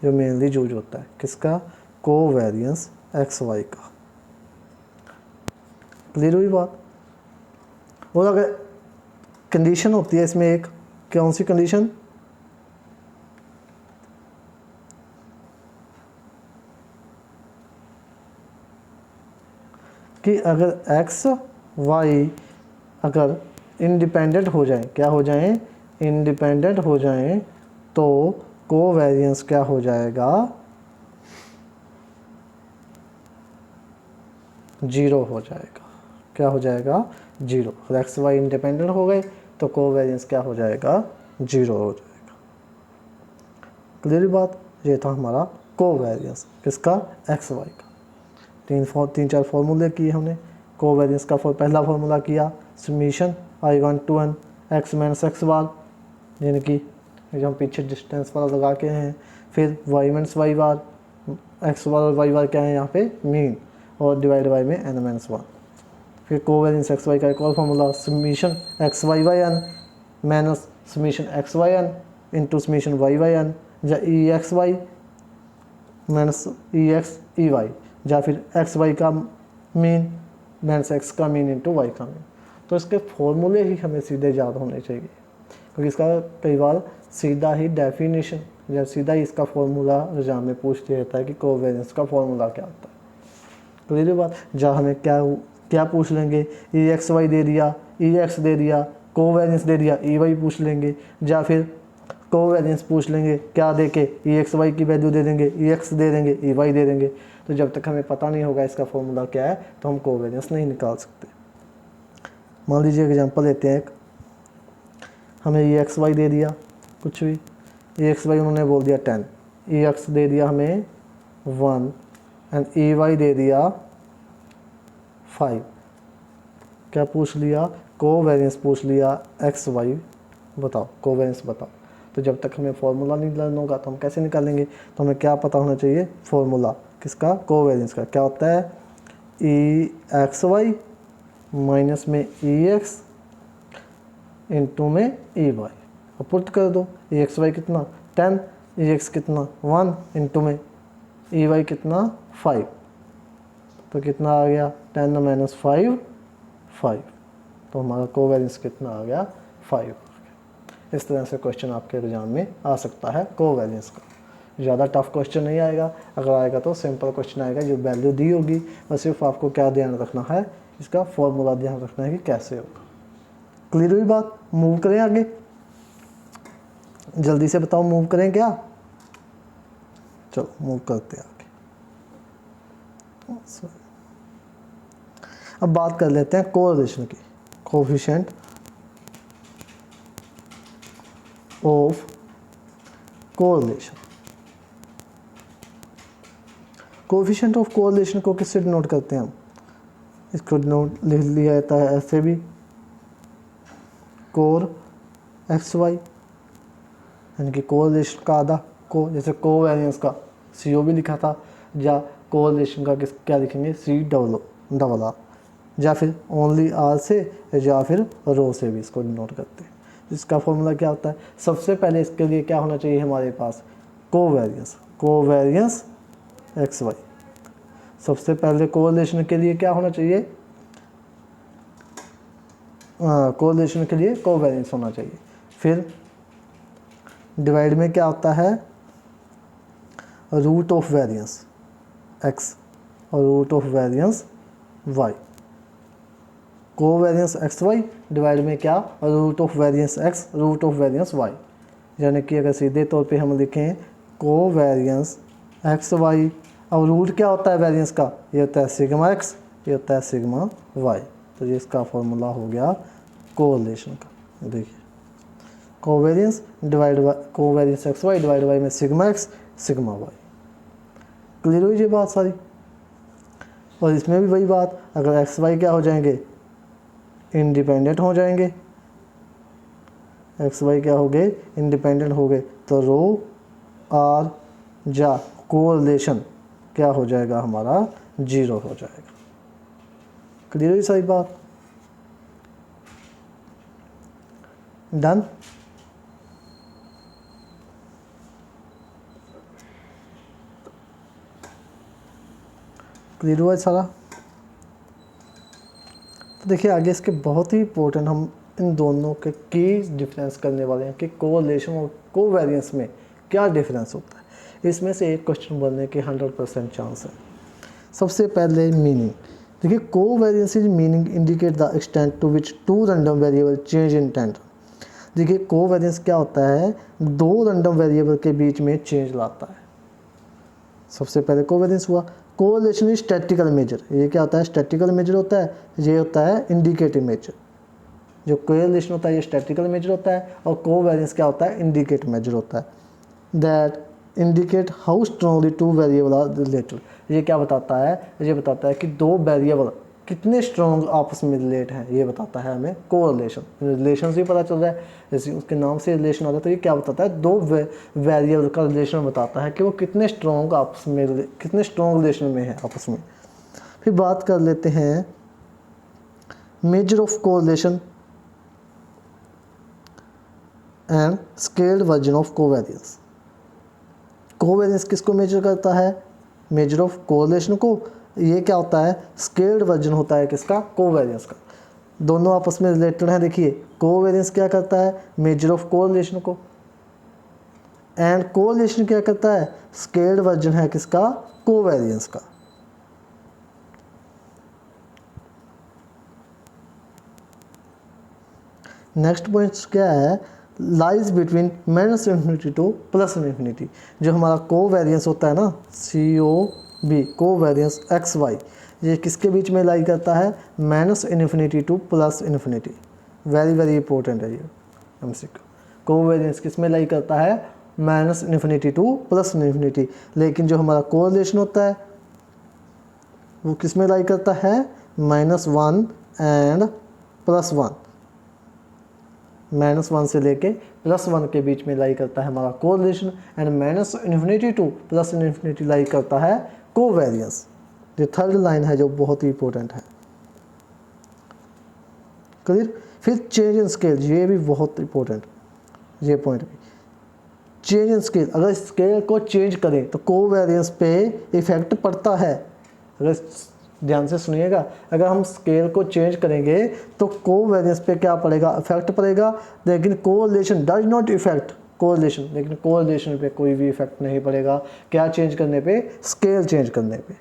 जो मेनली यूज होता है किसका, कोवेरियंस एक्स वाई का। क्लियर हुई बात। और अगर कंडीशन होती है इसमें एक, कौन सी कंडीशन, कि अगर एक्स वाई अगर इंडिपेंडेंट हो जाए, क्या हो जाए, इंडिपेंडेंट हो जाए, तो कोवेरियंस क्या हो जाएगा, 0 हो जाएगा। क्या हो जाएगा, 0। अगर एक्स वाई इंडिपेंडेंट हो गए तो कोवेरियंस क्या हो जाएगा, 0 हो जाएगा। क्लियर बात। ये था हमारा कोवेरियंस किसका, एक्स वाई का। 3-4 फॉर्मूले किए हमने कोवेरियंस का। पहला फॉर्मूला किया summation I1 to N x minus x bar, यानी कि जो हम पीछे डिस्टेंस वाला लगा के हैं। फिर y minus y bar, x bar और वाई बार क्या है यहाँ पे, मीन, और डिवाइड बाई में N माइनस 1। फिर कोवेरियंस एक्स वाई का एक और formula summation x y by N minus summation x y N into summation y by N, या E x y minus E x E y, या फिर एक्स वाई का मीन माइनस एक्स का मीन इंटू वाई का मीन। तो इसके फॉर्मूले ही हमें सीधे याद होने चाहिए, क्योंकि इसका कई बार सीधा ही डेफिनेशन या सीधा ही इसका फॉर्मूला एग्जाम में पूछ दिया जाता है कि कोवेरियंस का फॉर्मूला क्या होता है। तो ये बात, जहाँ हमें क्या पूछ लेंगे, ई एक्स वाई दे दिया, ई एक्स दे दिया, कोवेरियंस दे दिया, ई वाई पूछ लेंगे, या फिर कोवेरियंस पूछ लेंगे क्या दे के, ई एक्स वाई की वैल्यू दे देंगे, ई एक्स दे देंगे, ई वाई दे देंगे। तो जब तक हमें पता नहीं होगा इसका फॉर्मूला क्या है तो हम कोवेरियंस नहीं निकाल सकते। मान लीजिए एग्जांपल लेते हैं एक, हमें ई एक्स वाई दे दिया कुछ भी, ई एक्स वाई उन्होंने बोल दिया 10, ई एक्स दे दिया हमें 1 एंड ई वाई दे दिया 5। क्या पूछ लिया, कोवेरियंस पूछ लिया एक्स वाई, बताओ कोवेरियंस बताओ। तो जब तक हमें फॉर्मूला नहीं लर्न होगा तो हम कैसे निकालेंगे, तो हमें क्या पता होना चाहिए, फॉर्मूला किसका, कोवेरियंस का। क्या होता है, ई एक्स वाई माइनस में ई एक्स इंटू में ई वाई, और पुट कर दो, ई एक्स वाई कितना 10, ई एक्स कितना 1 इंटू में ई वाई कितना 5, तो कितना आ गया 10 माइनस 5 5। तो हमारा कोवेरियंस कितना आ गया 5। इस तरह से क्वेश्चन आपके एग्जाम में आ सकता है कोवेरियंस का। ज़्यादा टफ क्वेश्चन नहीं आएगा, अगर आएगा तो सिंपल क्वेश्चन आएगा, जो वैल्यू दी होगी बस सिर्फ आपको क्या ध्यान रखना है, इसका फॉर्मूला ध्यान रखना है कि कैसे होगा। क्लियर हुई बात। मूव करें आगे, जल्दी से बताओ मूव करें क्या, चलो मूव करते हैं आगे। अब बात कर लेते हैं कोरिलेशन की, coefficient of correlation. Coefficient of correlation को किससे डिनोट करते हैं हम, इसको डिनोट लिख लिया जाता है ऐसे भी, कोर एक्स वाई, यानी कि कोरिलेशन का आधा, को जैसे कोवेरियंस का CO भी लिखा था, या कोरिलेशन का क्या लिखेंगे C डबल आर, या फिर ओनली आर से, या फिर रो से भी इसको डिनोट करते हैं। इसका फॉर्मूला क्या होता है, सबसे पहले इसके लिए क्या होना चाहिए हमारे पास, कोवेरियंस एक्स वाई। सबसे पहले कोरिलेशन के लिए क्या होना चाहिए, कोरिलेशन के लिए कोवेरियंस होना चाहिए। फिर डिवाइड में क्या होता है, रूट ऑफ वेरियंस एक्स और root of variance y. Covariance x y divide में क्या, root of variance x root of variance y. यानी कि अगर सीधे तौर पे हम लिखें कोवेरियंस एक्स वाई, अब रूट क्या होता है वेरियंस का, ये होता है सिग्मा एक्स, ये होता है सिग्मा वाई। तो ये इसका फॉर्मूला हो गया कोरिलेशन का। देखिए covariance divide by covariance x y divide by में sigma x sigma y. Clear हुई ये बात सारी। और इसमें भी वही बात, अगर एक्स वाई क्या हो जाएंगे, इंडिपेंडेंट हो जाएंगे, एक्स वाई क्या हो गए, इंडिपेंडेंट हो गए, तो रो आर जा कोरिलेशन क्या हो जाएगा हमारा, 0 हो जाएगा। क्लियर हुई सारी बात, डन। क्लियर हुआ सारा। तो देखिए आगे इसके बहुत ही इंपॉर्टेंट हम इन दोनों के की डिफरेंस करने वाले हैं कि कोरिलेशन और कोवेरियंस में क्या डिफरेंस होता है। इसमें से एक क्वेश्चन बनने के 100% चांस है। सबसे पहले मीनिंग देखिए, covariance is meaning indicate the extent to which two random variable change in tandem. देखिए कोवेरियंस क्या होता है, दो रैंडम वेरिएबल के बीच में चेंज लाता है। सबसे पहले कोवेरियंस हुआ। कोरिलेशन इज स्टैटिकल मेजर, ये क्या होता है, स्टैटिकल मेजर होता है, ये होता है इंडिकेटिव मेजर। जो कोरिलेशन होता है ये स्टैटिकल मेजर होता है, और कोवेरियंस क्या होता है, इंडिकेटिव मेजर होता है। That indicate how strongly two variable are related. ये क्या बताता है, ये बताता है कि दो वेरिएबल कितने स्ट्रॉन्ग आपस में रिलेट हैं, ये बताता है हमें कोरिलेशन। रिलेशन से पता चल रहा है, जैसे उसके नाम से रिलेशन आता है, तो ये क्या बताता है, दो वेरिएबल का रिलेशन बताता है कि वो कितने स्ट्रॉन्ग आपस में, कितने स्ट्रॉन्ग रिलेशन में है आपस में। फिर बात कर लेते हैं measure of correlation and scaled version of covariance. Covariance किसको मेजर करता है, मेजर ऑफ कोरिलेशन को। ये क्या होता है, स्केल्ड वर्जन होता है किसका, कोवेरियंस का। दोनों आपस में रिलेटेड हैं। देखिए कोवेरियंस क्या करता है, मेजर ऑफ कोरिलेशन को, एंड कोरिलेशन क्या करता है, स्केल्ड वर्जन है किसका, कोवेरियंस का। नेक्स्ट पॉइंट क्या है, lies between minus infinity to plus infinity. जो हमारा कोवेरियंस होता है ना, COV कोवेरियंस एक्स वाई, ये किसके बीच में लाई करता है, minus infinity to plus infinity. Very very important है ये MCQ। कोवेरियंस किस में लाई करता है, minus infinity to plus infinity. लेकिन जो हमारा कोरिलेशन होता है वो किस में लाई करता है, -1 एंड +1। -1 से लेके +1 के बीच में लाई करता है हमारा correlation, and minus infinity to plus infinity lie करता है कोवेरियंस। ये थर्ड लाइन है जो बहुत ही इंपॉर्टेंट है। क्लियर। फिर चेंज इन स्केल, ये भी बहुत इंपॉर्टेंट, ये पॉइंट भी। चेंज इन स्केल, अगर स्केल को चेंज करें तो कोवेरियंस पे इफेक्ट पड़ता है। अगर ध्यान से सुनिएगा, अगर हम स्केल को चेंज करेंगे तो कोवेरियंस पे क्या पड़ेगा, इफेक्ट पड़ेगा। लेकिन correlation does not effect correlation, लेकिन कोरिलेशन पे कोई भी इफेक्ट नहीं पड़ेगा। क्या चेंज करने पे, स्केल चेंज करने पे।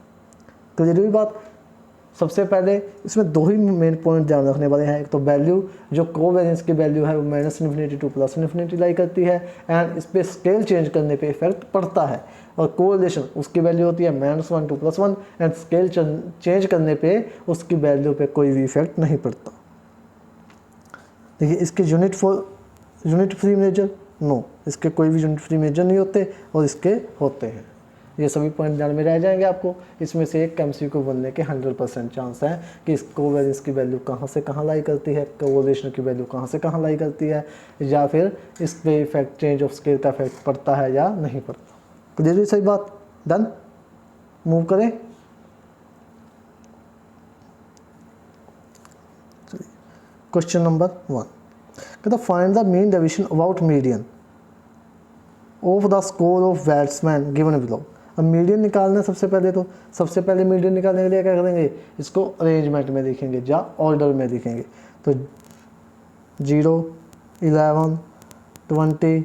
क्लियर हुई बात। सबसे पहले इसमें दो ही मेन पॉइंट ध्यान रखने वाले हैं। एक तो वैल्यू, जो कोवेरियंस की वैल्यू है वो minus infinity to plus infinity lie करती है, एंड इस पर स्केल चेंज करने पे इफेक्ट पड़ता है। और कोरिलेशन उसकी वैल्यू होती है -1 टू +1, एंड स्केल चेंज करने पे उसकी वैल्यू पे कोई भी इफेक्ट नहीं पड़ता। देखिए इसके यूनिट फ्री मेजर नो, इसके कोई भी यूनिट फ्री मेजर नहीं होते, और इसके होते हैं। ये सभी पॉइंट ध्यान में रह जाएंगे आपको। इसमें से एक MCQ बनने के 100% चांस है कि इस कोवेरियंस की वैल्यू कहाँ से कहाँ लाई करती है, कोरिलेशन की वैल्यू कहाँ से कहाँ लाई करती है, या फिर इस पे इफेक्ट, चेंज ऑफ स्केल का इफेक्ट पड़ता है या नहीं पड़ता। क्लियर, सही बात। डन, मूव करें। क्वेश्चन नंबर 1, कहता find the mean deviation about median of the score of batsman given below. अब मीडियन निकालना है सबसे पहले, तो सबसे पहले मीडियन निकालने के लिए क्या करेंगे, इसको अरेंजमेंट में लिखेंगे या ऑर्डर में लिखेंगे। तो 0, 11, 20,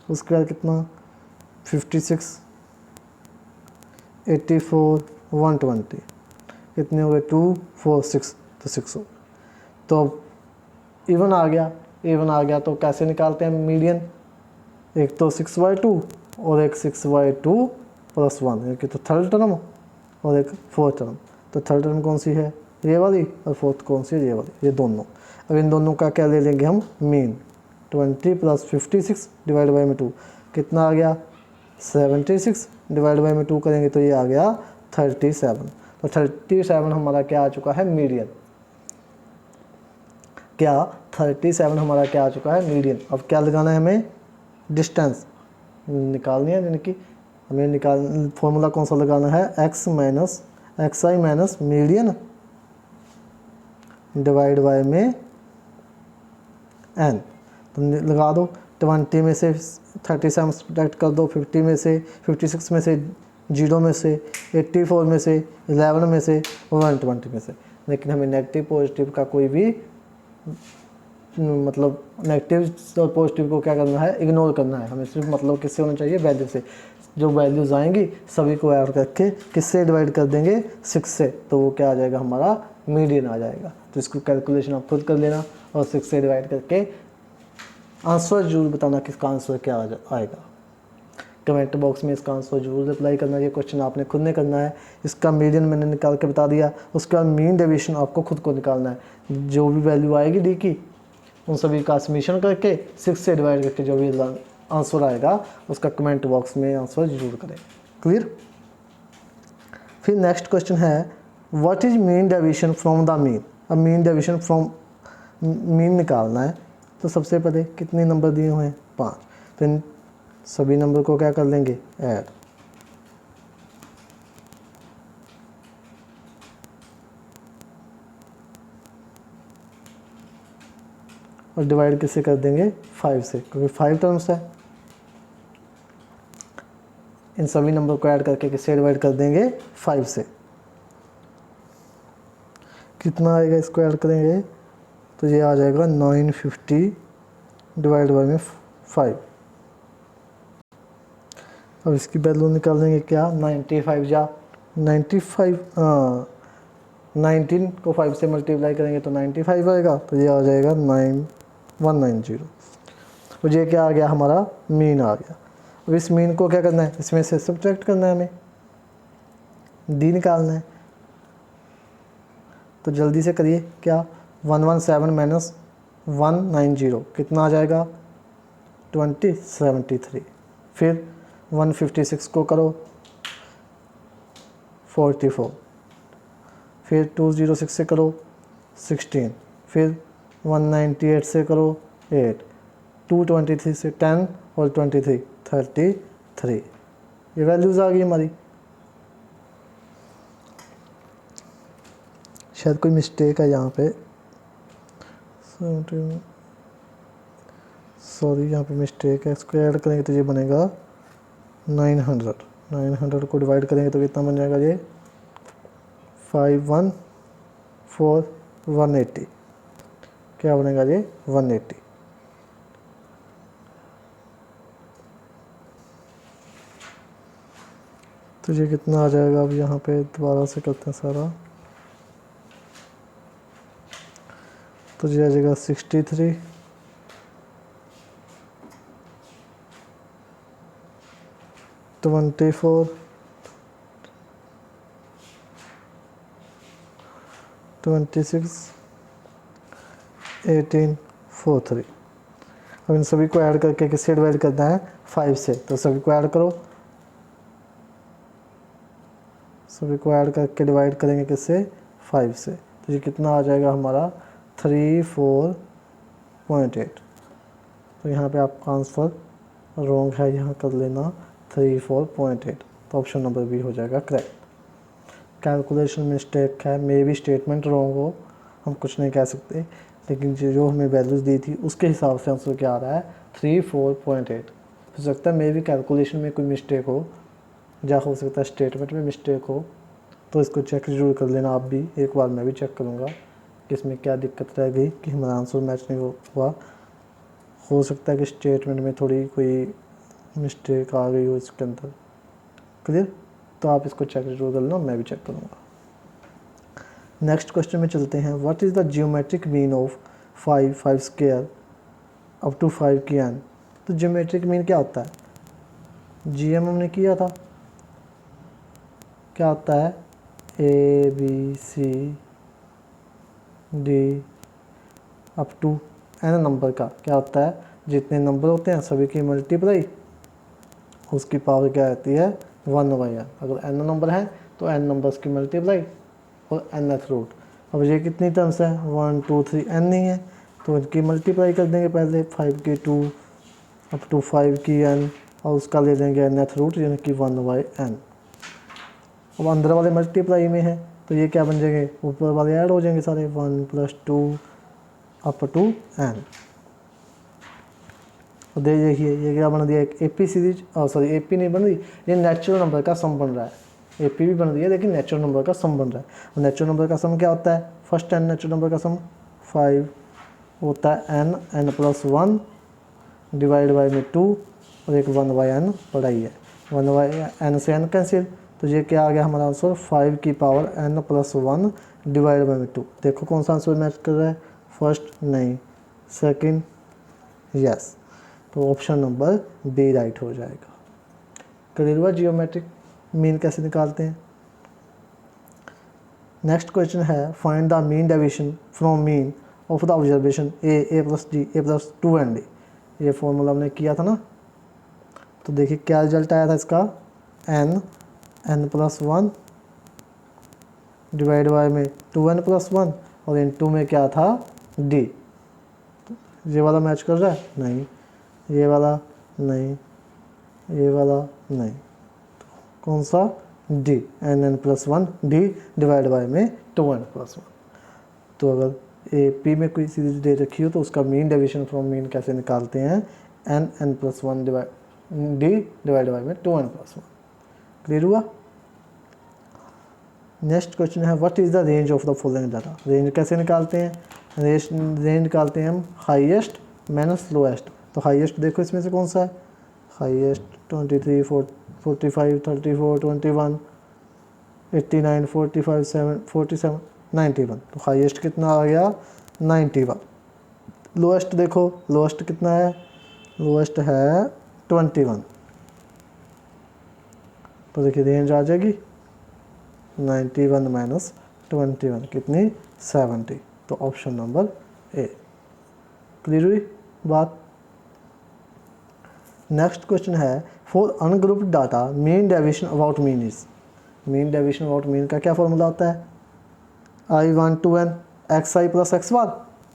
उसके बाद कितना 56, 84, 120, कितने हो गए 2, 4, 6, तो 6 हो गए। तो अब इवन आ गया, इवन आ गया तो कैसे निकालते हैं मीडियन, एक तो 6/2 और एक 6/2 + 1, एक तो थर्ड टर्म और एक फोर्थ टर्म। तो थर्ड टर्म कौन सी है, ये वाली, और फोर्थ कौन सी है, ये वाली, ये दोनों। अब इन दोनों का क्या ले लेंगे हम, मीन। 20 + 56 / 2 कितना आ गया 76, / 2 करेंगे तो ये आ गया 37। तो 37 हमारा क्या आ चुका है, मीडियन। क्या 37 हमारा क्या आ चुका है, मीडियन। अब क्या लगाना है हमें, डिस्टेंस निकालनी है, यानी कि हमें फॉर्मूला कौन सा लगाना है, xi minus median divide by में n। तो लगा दो, 20 में से 37 सब्ट्रैक्ट कर दो, 50 में से, 56 में से, 0 में से, 84 में से, 11 में से और 120 में से। लेकिन हमें नेगेटिव पॉजिटिव का कोई भी मतलब नेगेटिव और पॉजिटिव को क्या करना है, इग्नोर करना है। हमें सिर्फ मतलब किससे होना चाहिए, वैल्यू से। जो वैल्यूज आएंगी सभी को ऐड करके किससे डिवाइड कर देंगे, 6 से, तो वो क्या आ जाएगा, हमारा मीडियन आ जाएगा। तो इसको कैलकुलेशन आप खुद कर लेना और 6 से डिवाइड करके आंसर जरूर बताना किसका आंसर क्या आएगा। कमेंट बॉक्स में इसका आंसर जरूर रिप्लाई करना। ये क्वेश्चन आपने खुद ने करना है। इसका मीडियन मैंने निकाल के बता दिया, उसके बाद मीन डेविएशन आपको खुद को निकालना है। जो भी वैल्यू आएगी डी की, उन सभी का समीशन करके 6 से डिवाइड करके जो भी आंसर आएगा उसका कमेंट बॉक्स में आंसर जरूर करें। क्लियर। फिर नेक्स्ट क्वेश्चन है, what is mean deviation from the mean. अब मीन डेविएशन फ्रॉम मीन निकालना है, तो सबसे पहले कितने नंबर दिए हुए हैं, 5। तो इन सभी नंबर को क्या कर लेंगे, ऐड। और डिवाइड किससे कर देंगे, 5 से, क्योंकि 5 टर्म्स है। इन सभी नंबर को ऐड करके किससे डिवाइड कर देंगे, 5 से। कितना आएगा, इसको ऐड करेंगे तो ये आ जाएगा 950 डिवाइड बाय में 5। अब इसकी वैल्यू निकालेंगे क्या, 95 जा 95, 19 को 5 से मल्टीप्लाई करेंगे तो 95 आएगा। तो ये आ जाएगा 9190। और ये क्या आ गया, हमारा मीन आ गया। अब इस मीन को क्या करना है, इसमें से सब्ट्रैक्ट करना है, हमें डी निकालना है। तो जल्दी से करिए, क्या 117 माइनस 190 कितना आ जाएगा, 2073। फिर 156 को करो 44, फिर 206 से करो 16, फिर 198 से करो 8, 223 से 10 और 23 33। ये वैल्यूज़ आ गई हमारी। शायद कोई मिस्टेक है यहाँ पे, सॉरी यहाँ पे मिस्टेक है। इसको ऐड करेंगे तो ये बनेगा 900 को डिवाइड करेंगे तो कितना बन जाएगा, ये 514 क्या बनेगा, ये 180। तो ये कितना आ जाएगा, अब यहाँ पे दोबारा से करते हैं सारा। तो ये आ जाएगा 63, 24, 26, 18, 43। अब इन सभी को ऐड करके किससे डिवाइड करना है, 5 से। तो सभी को ऐड करो, सभी को ऐड करके डिवाइड करेंगे किससे, 5 से। तो ये कितना आ जाएगा हमारा 34.8। तो यहाँ पे आपका आंसर रॉन्ग है, यहाँ कर लेना 34.8। तो ऑप्शन नंबर बी हो जाएगा करेक्ट। कैलकुलेशन मिस्टेक है, मे बी स्टेटमेंट रॉन्ग हो, हम कुछ नहीं कह सकते। लेकिन जो हमें वैल्यूज़ दी थी उसके हिसाब से आंसर क्या आ रहा है 34.8। हो सकता है मेरी कैलकुलेशन में कोई मिस्टेक हो या हो सकता है स्टेटमेंट में मिस्टेक हो, तो इसको चेक जरूर कर लेना आप भी। एक बार मैं भी चेक करूँगा कि इसमें क्या दिक्कत रह गई कि हमारा आंसर मैच नहीं हुआ। हो सकता है कि स्टेटमेंट में थोड़ी कोई मिस्टेक आ गई हो इसके अंदर। क्लियर? तो आप इसको चेक जरूर कर लेना, मैं भी चेक करूँगा। नेक्स्ट क्वेश्चन में चलते हैं। What is the geometric mean of 5 square up to 5 की n। तो जियोमेट्रिक मीन क्या होता है? जीएम हमने किया था, क्या होता है ABCD up to n number का क्या होता है, जितने नंबर होते हैं सभी की मल्टीप्लाई, उसकी पावर क्या रहती है 1/n। अगर n नंबर है तो n नंबर्स की मल्टीप्लाई और nth रूट। अब ये कितनी टर्म्स है 1 2 3 n नहीं है तो इनकी मल्टीप्लाई कर देंगे पहले 5 की 2 अप टू 5 की n और उसका ले लेंगे nth रूट यानी कि 1/n। अब अंदर वाले मल्टीप्लाई में है तो ये क्या बन जाएंगे, ऊपर वाले ऐड हो जाएंगे सारे 1 + 2 अप टू n। और दे देखिए ये क्या बन दिया, एक AP सीरीज, सॉरी AP नहीं बन रही, ये नेचुरल नंबर का सम बन रहा है। AP भी बन रही है लेकिन नेचुरल नंबर का सम बन रहा है। और नेचुरल नंबर का सम क्या होता है, फर्स्ट n नेचुरल नंबर का सम 5 होता है n+1 डिवाइड बाई में 2 और एक 1/n पड़ा ही है। 1/n से n कैंसिल, तो ये क्या आ गया हमारा आंसर 5 की पावर n+1 डिवाइड बाई में 2। देखो कौन सा आंसर मैच कर रहा है, फर्स्ट नहीं, सेकंड यस, तो ऑप्शन नंबर बी राइट हो जाएगा। क्लियर हुआ जियोमेट्रिक मीन कैसे निकालते हैं। नेक्स्ट क्वेश्चन है find the mean deviation from mean of the observation a + d a + 2n d। ये फॉर्मूला हमने किया था ना, तो देखिए क्या रिजल्ट आया था इसका, n+1 डिवाइड बाय में 2n+1 और इन 2 में क्या था d। ये वाला मैच कर रहा है, नहीं, ये वाला नहीं, ये वाला नहीं, कौन सा d, n+1 d divide by में 2n+1। तो अगर AP में कोई सीरीज दे रखी हो तो उसका मीन डेविएशन फ्रॉम मीन कैसे निकालते हैं, n+1 d डिवाइड बाय में 2n+1। क्लियर हुआ। नेक्स्ट क्वेश्चन है what is the range of the following data. Range कैसे निकालते हैं, रेंज निकालते हैं हम हाईएस्ट माइनस लोएस्ट। तो हाईएस्ट देखो इसमें से कौन सा है, हाईएस्ट 23 45 34 21 89 45 7 47 91। तो हाईएस्ट कितना आ गया 91। लोएस्ट देखो, लोएस्ट कितना है, लोएस्ट है 21। तो देखिए रेंज आ जाएगी 91 माइनस 21 कितनी 70। तो ऑप्शन नंबर ए। क्लियर हुई बात। नेक्स्ट क्वेश्चन है for ungrouped data mean deviation about mean is. Mean deviation about mean का क्या फॉर्मूला होता है, I1 to n xi + x बार,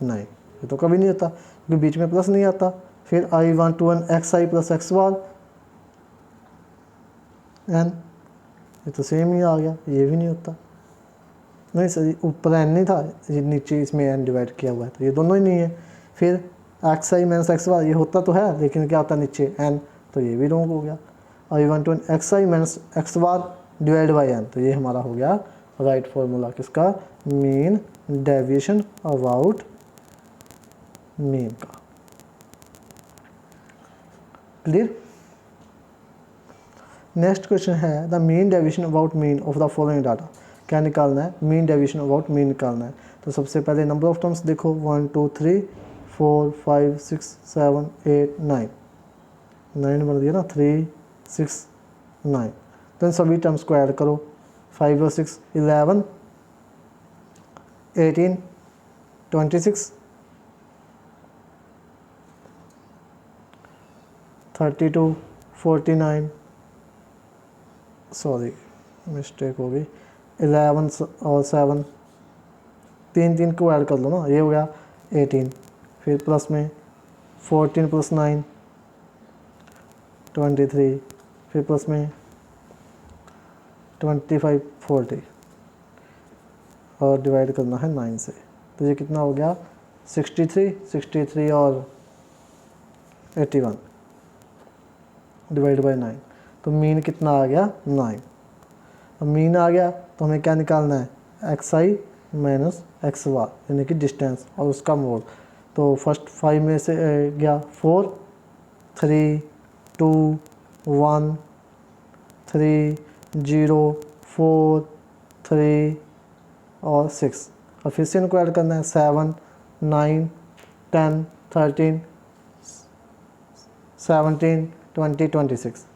नहीं ये तो कभी नहीं होता क्योंकि बीच में प्लस नहीं आता। फिर I1 to n xi + x bar n, ये तो सेम ही आ गया, ये भी नहीं होता। नहीं सर ऊपर n नहीं था, ये नीचे इसमें n डिवाइड किया हुआ है तो ये दोनों ही नहीं है। फिर xi - x बार ये होता तो है लेकिन क्या होता है नीचे n, तो ये भी रॉन्ग हो गया। I1 to n xi - x bar divide by n, तो ये हमारा हो गया राइट फॉर्मूला किसका, मीन डेविएशन अबाउट मीन का। क्लियर। नेक्स्ट क्वेश्चन है the mean deviation about mean of the following data. क्या निकालना है, मीन डेविएशन अबाउट मीन निकालना है। तो सबसे पहले नंबर ऑफ टर्म्स देखो 1 2 3 4 5 6 7 8 9 9 बन दिया ना, 3 6 9। तो इन सभी टर्म्स को ऐड करो, 5 और 6 11 18 26 32 49, सॉरी मिस्टेक हो गई, 11 और 7 तीन तीन को ऐड कर लो ना, ये हो गया 18। फिर प्लस में 14 + 9 23, फिर प्लस में 25 40 और डिवाइड करना है 9 से, तो ये कितना हो गया 63 और 81 डिवाइड बाई 9, तो मीन कितना आ गया 9। अब मीन आ गया तो हमें क्या निकालना है, xi माइनस एक्स वार यानी कि डिस्टेंस और उसका मोड। तो फर्स्ट 5 में से गया 4 3 2 1 3 0 4 3 और 6, और फिर से इनको ऐड करना है 7 9 10 13 17 20 26,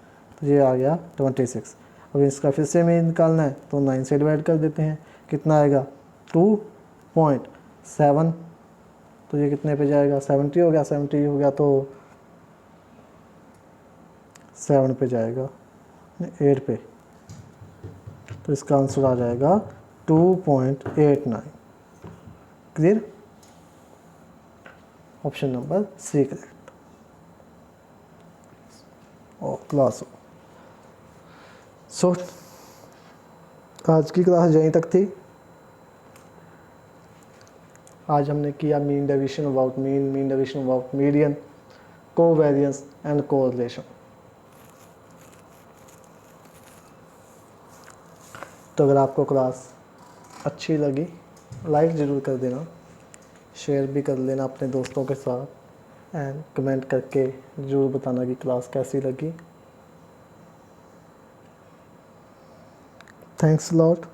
तो ये आ गया 26। अब इसका फिर से में निकालना है तो 9 से डिवाइड कर देते हैं, कितना आएगा 2.7, तो ये कितने पे जाएगा 70 हो गया, 70 हो गया तो 7 पे जाएगा 8 पे, तो इसका आंसर आ जाएगा 2.89। Clear, option number C correct. और क्लास सो आज की क्लास यहीं तक थी। आज हमने किया mean deviation about mean deviation about median, covariance and correlation. तो अगर आपको क्लास अच्छी लगी लाइक ज़रूर कर देना, शेयर भी कर लेना अपने दोस्तों के साथ, एंड कमेंट करके ज़रूर बताना कि क्लास कैसी लगी। Thanks lot.